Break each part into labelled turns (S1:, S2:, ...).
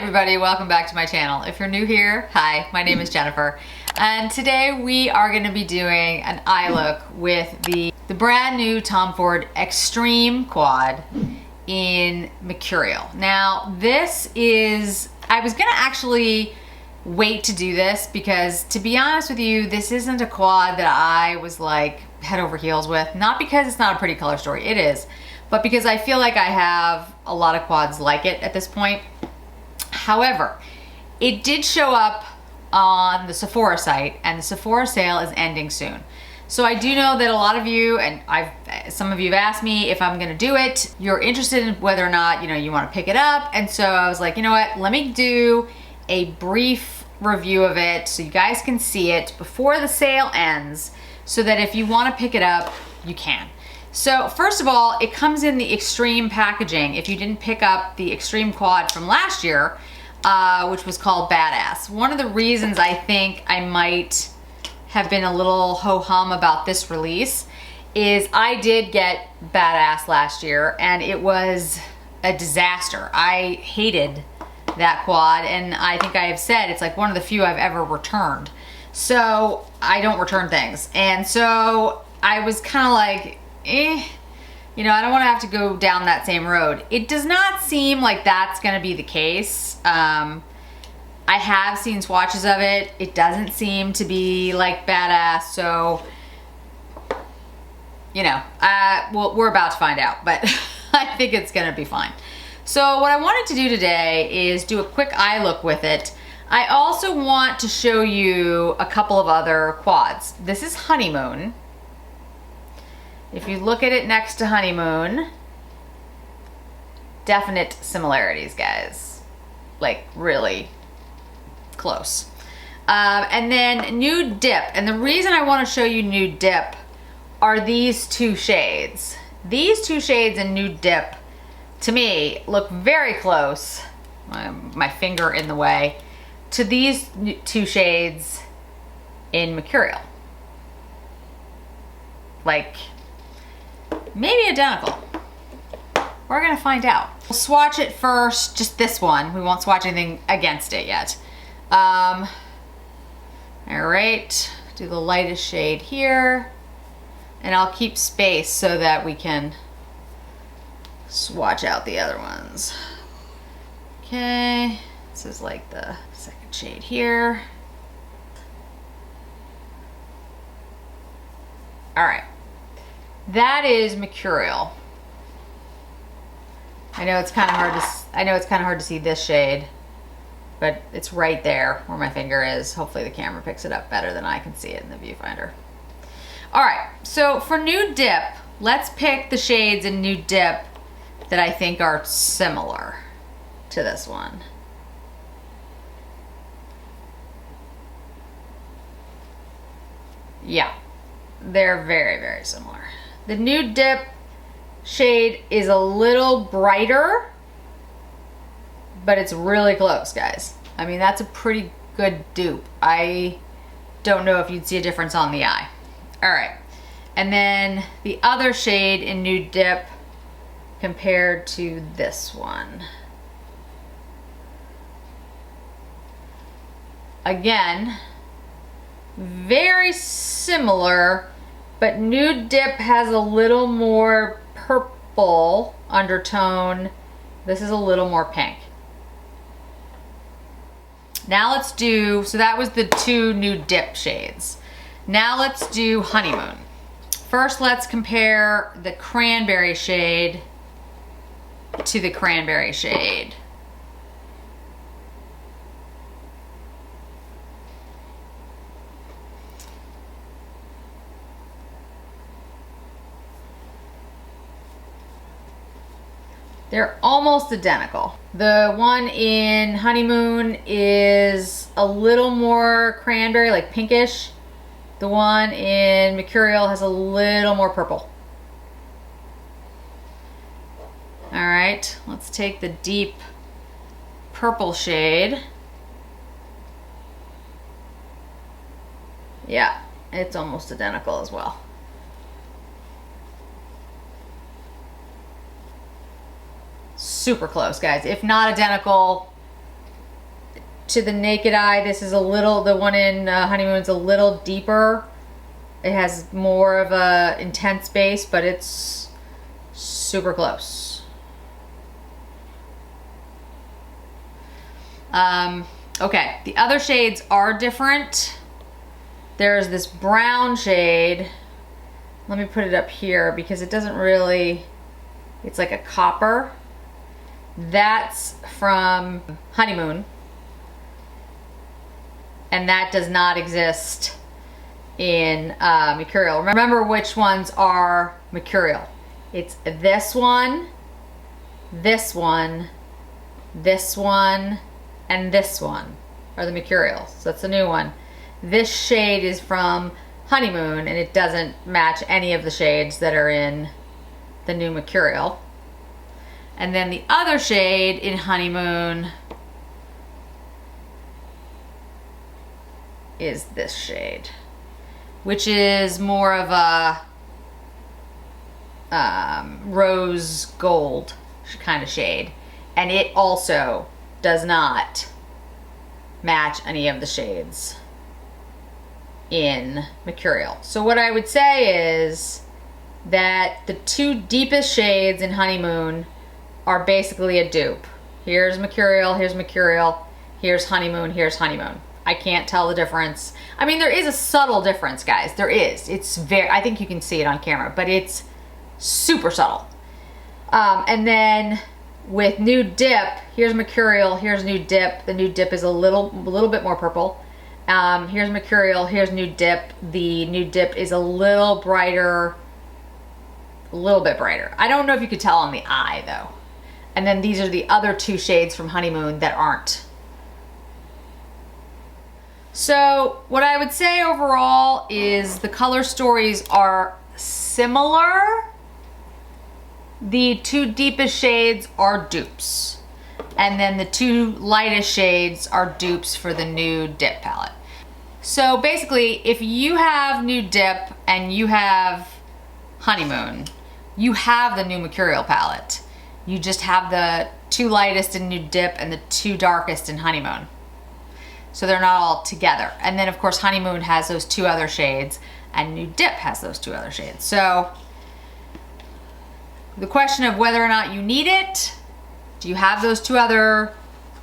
S1: everybody, welcome back to my channel. If you're new here, hi, my name is Jennifer. And today we are gonna be doing an eye look with the brand new Tom Ford Extreme Quad in Mercurial. Now this is, I was gonna actually wait to do this because, to be honest with you, this isn't a quad that I was like head over heels with. Not because it's not a pretty color story, it is, but because I feel like I have a lot of quads like it at this point. However, it did show up on the Sephora site, and the Sephora sale is ending soon. So I do know that a lot of you, and some of you have asked me if I'm gonna do it. You're interested in whether or not you want to pick it up, and so I was like, you know what? Let me do a brief review of it so you guys can see it before the sale ends, so that if you want to pick it up, you can. So first of all, it comes in the Extreme packaging. If you didn't pick up the Extreme Quad from last year, which was called Badass. One of the reasons I think I might have been a little ho-hum about this release is I did get Badass last year and it was a disaster. I hated that quad, and I think I have said it's like one of the few I've ever returned. So I don't return things. And so I was kind of like, I don't want to have to go down that same road. It does not seem like that's going to be the case. I have seen swatches of it. It doesn't seem to be like Badass. So, well, we're about to find out, but I think it's going to be fine. So what I wanted to do today is do a quick eye look with it. I also want to show you a couple of other quads. This is Honeymoon. If you look at it next to Honeymoon, definite similarities, guys. Like, really close. And then Nude Dip. And the reason I want to show you Nude Dip are these two shades. These two shades in Nude Dip, to me, look very close, my finger in the way, to these two shades in Mercurial. Like, maybe identical. We're gonna find out. We'll swatch it first, just this one. We won't swatch anything against it yet. All right, do the lightest shade here, and I'll keep space so that we can swatch out the other ones. Okay, this is like the second shade here. All right. That is Mercurial. I know it's kind of hard to see this shade, but it's right there where my finger is. Hopefully the camera picks it up better than I can see it in the viewfinder. All right, so for Nude Dip, let's pick the shades in Nude Dip that I think are similar to this one. Yeah, they're very, very similar. The Nude Dip shade is a little brighter, but it's really close, guys. I mean, that's a pretty good dupe. I don't know if you'd see a difference on the eye. All right, and then the other shade in Nude Dip compared to this one. Again, very similar, but Nude Dip has a little more purple undertone. This is a little more pink. Now let's do, so that was the two Nude Dip shades. Now let's do Honeymoon. First, let's compare the cranberry shade to the cranberry shade. They're almost identical. The one in Honeymoon is a little more cranberry, like pinkish. The one in Mercurial has a little more purple. All right, let's take the deep purple shade. Yeah, it's almost identical as well. Super close, guys. If not identical, to the naked eye, this is a little, the one in Honeymoon's a little deeper. It has more of a intense base, but it's super close. Okay, the other shades are different. There's this brown shade. Let me put it up here because it doesn't really, it's like a copper. That's from Honeymoon. And that does not exist in Mercurial. Remember which ones are Mercurial. It's this one, this one, this one, and this one are the Mercurial. So that's the new one. This shade is from Honeymoon, and it doesn't match any of the shades that are in the new Mercurial. And then the other shade in Honeymoon is this shade, which is more of a rose gold kind of shade. And it also does not match any of the shades in Mercurial. So what I would say is that the two deepest shades in Honeymoon are basically a dupe. Here's Mercurial, here's Mercurial, here's Honeymoon, here's Honeymoon. I can't tell the difference. I mean, there is a subtle difference, guys. There is. It's very, I think you can see it on camera, but it's super subtle. And then with Nude Dip, here's Mercurial, here's Nude Dip. The Nude Dip is a little bit more purple. Here's Mercurial, here's Nude Dip. The Nude Dip is a little brighter, a little bit brighter. I don't know if you could tell on the eye though. And then these are the other two shades from Honeymoon that aren't. So what I would say overall is the color stories are similar. The two deepest shades are dupes. And then the two lightest shades are dupes for the Nude Dip palette. So basically, if you have Nude Dip and you have Honeymoon, you have the new Mercurial palette. You just have the two lightest in Nude Dip and the two darkest in Honeymoon. So they're not all together. And then of course Honeymoon has those two other shades and Nude Dip has those two other shades. So the question of whether or not you need it, do you have those two other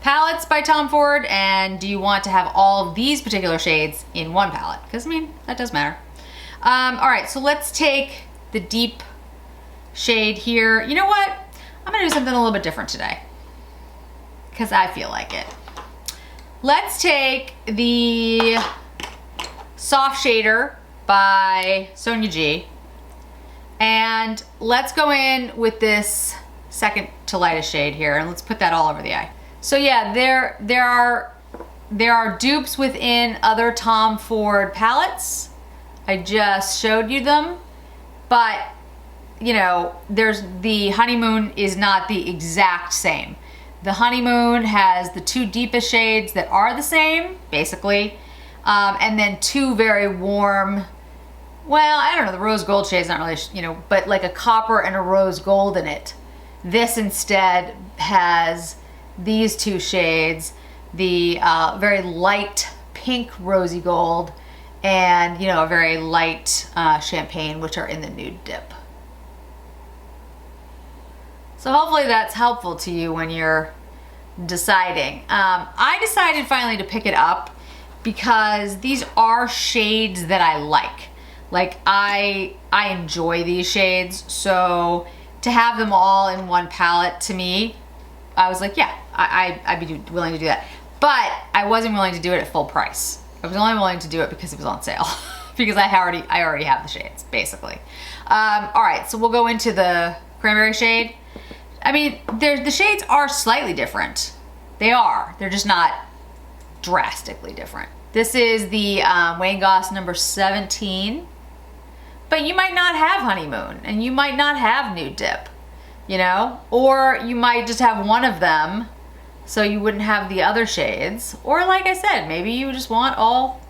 S1: palettes by Tom Ford, and do you want to have all of these particular shades in one palette? Because I mean, that does matter. All right, so let's take the deep shade here. You know what? I'm gonna do something a little bit different today because I feel like it. Let's take the Soft Shader by Sonia G, and let's go in with this second to lightest shade here, and let's put that all over the eye. So yeah, there are dupes within other Tom Ford palettes. I just showed you them, but you know, there's the Honeymoon is not the exact same. The Honeymoon has the two deepest shades that are the same, basically, and then two very warm, well, I don't know, the rose gold shade's not really, you know, but like a copper and a rose gold in it. This instead has these two shades, the very light pink rosy gold and, you know, a very light champagne, which are in the Nude Dip. So hopefully that's helpful to you when you're deciding. I decided finally to pick it up because these are shades that I like. Like I enjoy these shades, so to have them all in one palette, to me, I was like, yeah, I'd be willing to do that. But I wasn't willing to do it at full price. I was only willing to do it because it was on sale. Because I already have the shades, basically. All right, so we'll go into the cranberry shade. I mean, the shades are slightly different. They are. They're just not drastically different. This is the Wayne Goss number 17. But you might not have Honeymoon, and you might not have Nude Dip, you know? Or you might just have one of them, so you wouldn't have the other shades. Or like I said, maybe you just want all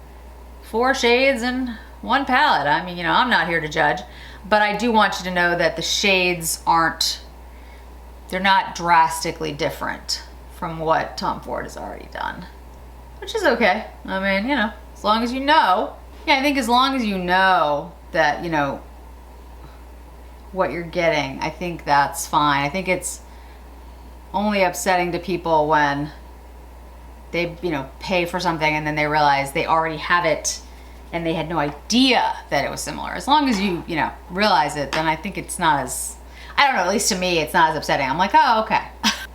S1: 4 shades in one palette. I mean, you know, I'm not here to judge, but I do want you to know that the shades they're not drastically different from what Tom Ford has already done. which is okay. I mean, you know, as long as you know. Yeah, I think as long as you know that, you know, what you're getting, I think that's fine. I think it's only upsetting to people when they, you know, pay for something and then they realize they already have it and they had no idea that it was similar. As long as you know, realize it, then I think it's not as, I don't know, at least to me, it's not as upsetting. I'm like, oh, okay.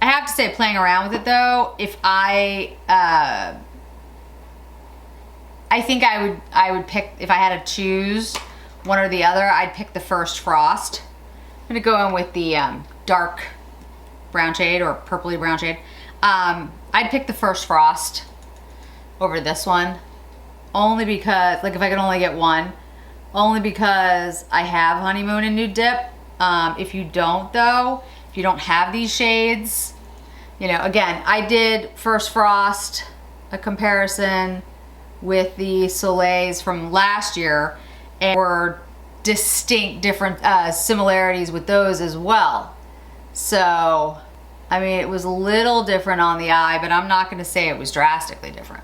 S1: I have to say, playing around with it though, if I think I would pick, if I had to choose one or the other, I'd pick the first frost. I'm gonna go in with the dark brown shade or purpley brown shade. I'd pick the first frost over this one, only because, like, if I could only get one, only because I have Honeymoon and Nude Dip. If you don't though, if you don't have these shades, you know, again, I did first frost, a comparison with the Soleils from last year, and were distinct different similarities with those as well. So, I mean, it was a little different on the eye, but I'm not gonna say it was drastically different.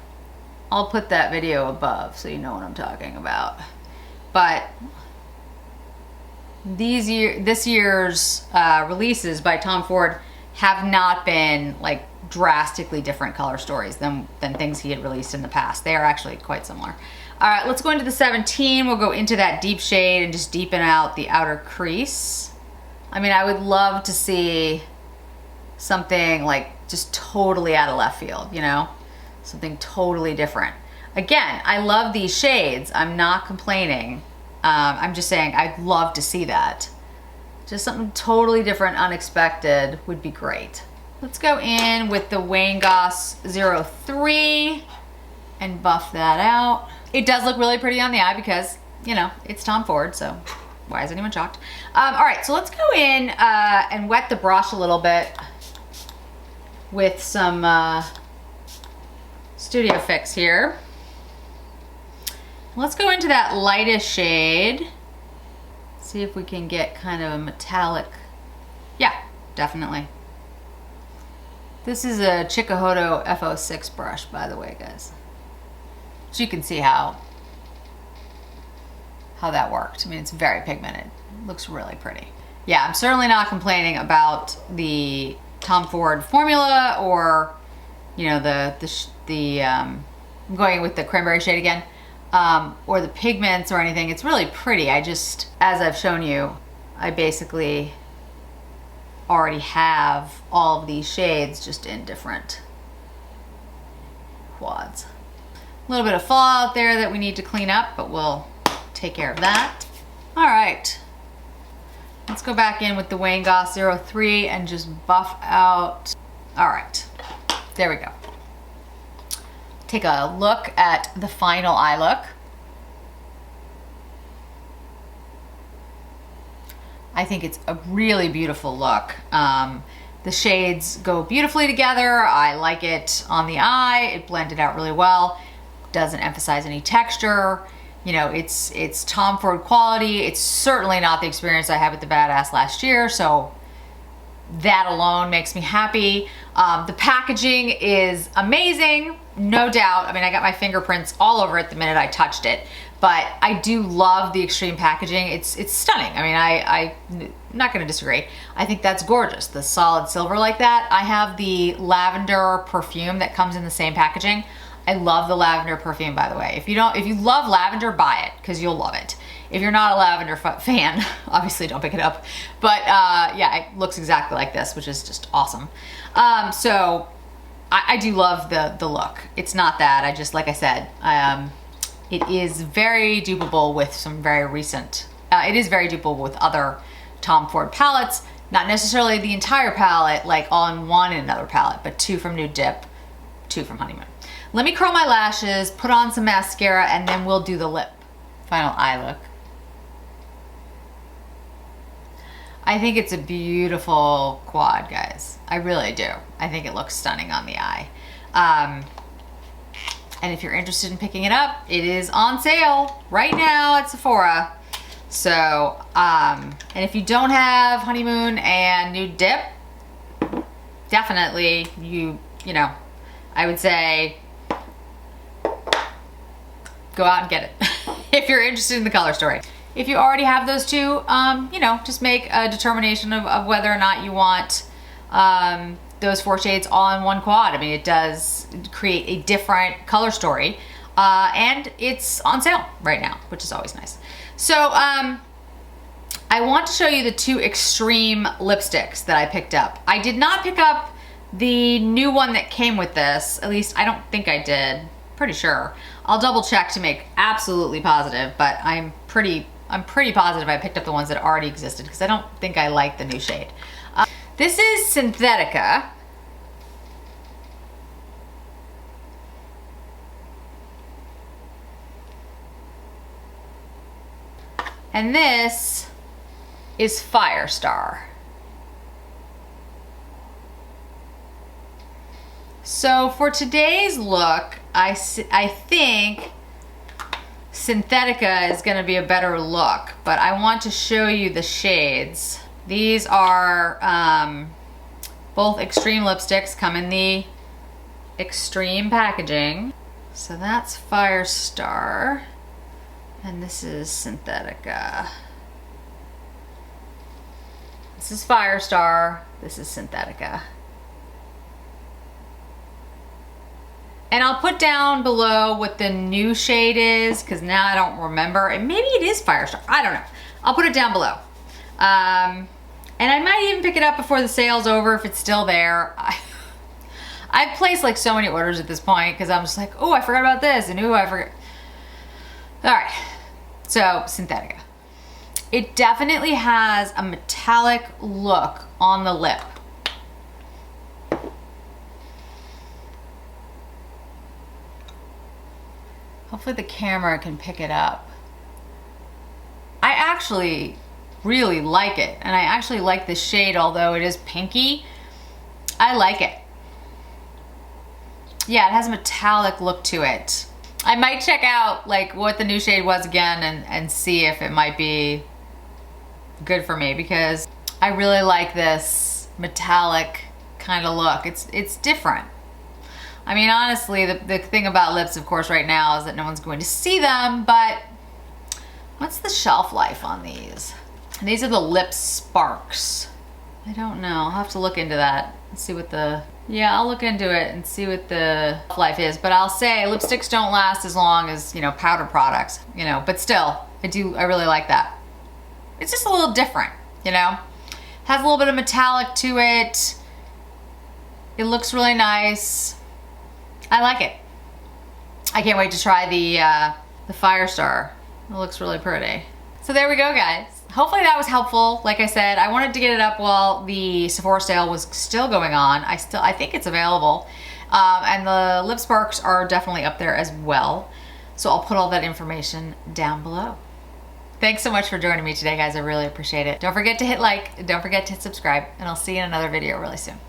S1: I'll put that video above so you know what I'm talking about. But this year's releases by Tom Ford have not been like drastically different color stories than things he had released in the past. They are actually quite similar. All right, let's go into the 17. We'll go into that deep shade and just deepen out the outer crease. I mean, I would love to see something like just totally out of left field, you know? Something totally different. Again, I love these shades. I'm not complaining. I'm just saying I'd love to see that. Just something totally different, unexpected would be great. Let's go in with the Wayne Goss 03 and buff that out. It does look really pretty on the eye because, you know, it's Tom Ford, so why is anyone shocked? All right, so let's go in and wet the brush a little bit with some Studio Fix here. Let's go into that lightest shade. See if we can get kind of a metallic. Yeah, definitely. This is a Chikuhodo F06 brush, by the way, guys. So you can see how that worked. I mean, it's very pigmented. It looks really pretty. Yeah, I'm certainly not complaining about the Tom Ford formula or, you know, I'm going with the cranberry shade again, or the pigments or anything. It's really pretty. I just, as I've shown you, I basically already have all of these shades just in different quads. A little bit of fallout there that we need to clean up, but we'll take care of that. All right, let's go back in with the Wayne Goss 03 and just buff out. All right, there we go. Take a look at the final eye look. I think it's a really beautiful look. The shades go beautifully together. I like it on the eye. It blended out really well. Doesn't emphasize any texture. You know, it's Tom Ford quality. It's certainly not the experience I had with the Badass last year, so that alone makes me happy. The packaging is amazing, no doubt. I mean, I got my fingerprints all over it the minute I touched it, but I do love the extreme packaging. It's stunning. I mean, I'm not gonna disagree. I think that's gorgeous, the solid silver like that. I have the lavender perfume that comes in the same packaging. I love the lavender perfume, by the way. If you love lavender, buy it, because you'll love it. If you're not a lavender fan, obviously don't pick it up. But yeah, it looks exactly like this, which is just awesome. So I do love the look. It's not that, I just, like I said, it is very dupable with some very recent, it is very dupable with other Tom Ford palettes. Not necessarily the entire palette, like all in one in another palette, but 2 from Nude Dip, 2 from Honeymoon. Let me curl my lashes, put on some mascara, and then we'll do the lip. Final eye look. I think it's a beautiful quad, guys. I really do. I think it looks stunning on the eye. And if you're interested in picking it up, it is on sale right now at Sephora. So, and if you don't have Honeymoon and Nude Dip, definitely you know, I would say go out and get it if you're interested in the color story. If you already have those two, you know, just make a determination of whether or not you want those 4 shades all in one quad. I mean, it does create a different color story, and it's on sale right now, which is always nice. So I want to show you the 2 extreme lipsticks that I picked up. I did not pick up the new one that came with this. At least I don't think I did. Pretty sure. I'll double check to make absolutely positive, but I'm pretty positive I picked up the ones that already existed because I don't think I like the new shade. This is SYNTHETICA. And this is Firestar. So for today's look, I think SYNTHETICA is gonna be a better look, but I want to show you the shades. These are both extreme lipsticks, come in the extreme packaging. So that's Firestar, and this is SYNTHETICA. This is Firestar, this is SYNTHETICA. And I'll put down below what the new shade is, because now I don't remember. And maybe it is Firestar, I don't know. I'll put it down below. And I might even pick it up before the sale's over if it's still there. I've placed like so many orders at this point because I'm just like, oh, I forgot about this, and ooh, I forgot. All right, so SYNTHETICA. It definitely has a metallic look on the lip. Hopefully the camera can pick it up. I actually really like it, and I actually like this shade, although it is pinky. I like it. Yeah, it has a metallic look to it. I might check out like what the new shade was again and see if it might be good for me, because I really like this metallic kind of look. It's different. I mean, honestly, the thing about lips, of course, right now is that no one's going to see them, but what's the shelf life on these? And these are the lip sparks. I don't know, I'll have to look into that and see what the, yeah, I'll look into it and see what the shelf life is. But I'll say lipsticks don't last as long as, you know, powder products, you know, but still, I really like that. It's just a little different, you know? Has a little bit of metallic to it. It looks really nice. I like it. I can't wait to try the Firestar. It looks really pretty. So there we go, guys. Hopefully that was helpful. Like I said, I wanted to get it up while the Sephora sale was still going on. I think it's available. And the lip sparks are definitely up there as well. So I'll put all that information down below. Thanks so much for joining me today, guys. I really appreciate it. Don't forget to hit like, don't forget to hit subscribe, and I'll see you in another video really soon.